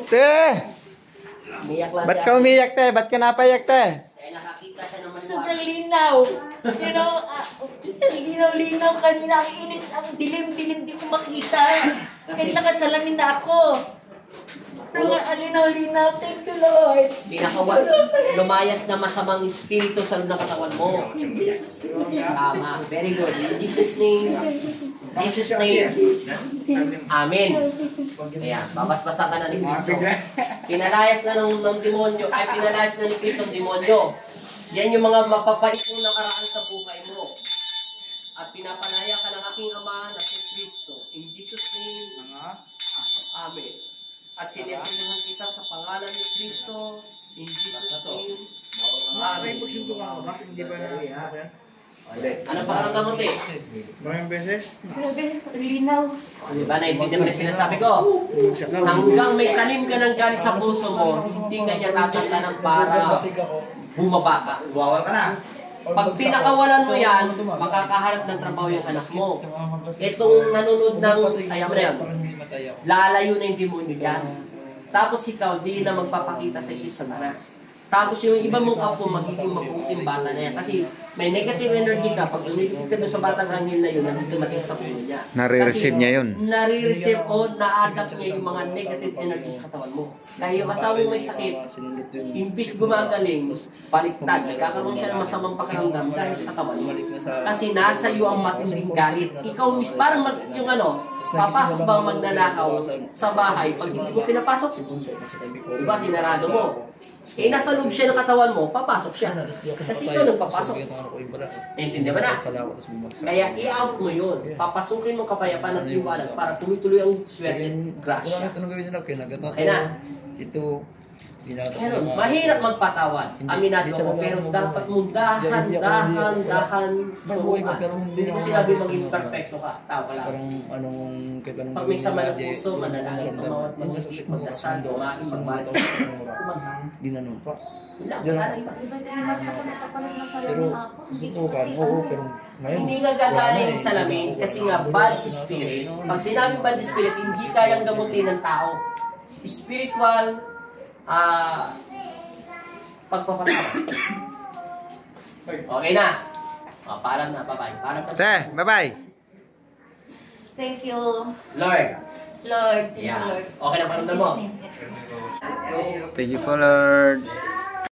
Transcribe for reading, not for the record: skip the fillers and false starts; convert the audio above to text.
Te! Ba't ka umiyak, te? Ba't ka napayak, te? Kaya nakakita siya naman. Sobrang linaw. You know, linaw-linaw kanina. Ang init, ang dilim-dilim, di ko makita. Kahit nakasalamin na ako. Pero linaw-linaw. Thank you, Lord. Lumayas na masamang espiritu sa katawan mo. Tama. Very good. In Jesus' name. Jesus' name. Amen. Ayan. Babasbasan ka na ni Kristo. Pinalayas na ng demonyo. Ay, pinalayas na ni Kristo ng demonyo. Yan yung mga mapapait mong nakaraan sa buhay mo. At pinapalaya ka ng aking Ama na si Kristo. In Jesus' name. Amen. At sinasalahan kita sa pangalan ni Kristo. In Jesus' name. Amen. Hindi ba na Ano pakiramdam mo, te? maraming beses? Grabe, linaw. Di ba, naintindihan mo na sinasabi ko? Hanggang may talim ka ng galit sa puso mo, hindi ka niya tatanggalan para bumaba ka. Bawal ka na. Pag pinakawalan mo yan, makakahanap ng trabaho yung anak mo. Itong nanonood ng, ayaw mo na yan, lalayo na yung demonyo yan. Tapos ikaw, di na magpapakita sa si Satanas. Tapos yung iba mong apo, magiging mabuting bata na yan. Kasi may negative energy ka. Pag umiligid ka doon sa batang anghel na yun, nandito mating sa puso niya. Nare-receive niya yun. Nare-receive o na-adapt niya yung mga negative energy sa katawan mo. Kaya yung asawa mo may sakit, imbis gumagaling, baliktad, nagkakaroon siya ng masamang pakiramdam dahil sa katawan mo. Kasi nasa iyo ang matinding galit. Ikaw mismo, parang yung papasok ba magnanakaw sa bahay, pag hindi ko pinapasok, diba, sinarado mo. Eh, nasa loob siya ng katawan mo, papasok siya. Kasi ikaw nagpapasok. Naintindihan mo na? Kaya i-out mo yun. Papasukin mo kapayapaan at liwanag para tuloy-tuloy ang swerte, grasya. Okay na? Ito, Pero mahirap magpatawad. Aminado ako, pero dapat mo dahan-dahan turuan. Hindi ko sinabi maging perfecto ka. Tao ka lang. Pag may sama ng puso, manalangin, tumawad, magdasal, tumain, magbalik. Ginanon pa. Pero, susutukan, oo, pero ngayon. Hindi nga gagaling yung salamin kasi nga bad spirit. Pag sinabing bad spirit, hindi kayang gamutin ng tao. Spiritual, pagpapatawad. Okay na. Paalam na, bye-bye. Paalam ka. Te, bye-bye. thank you, Lord. Lord. Yeah. Okay na, paramdam mo. Thank you po, Lord.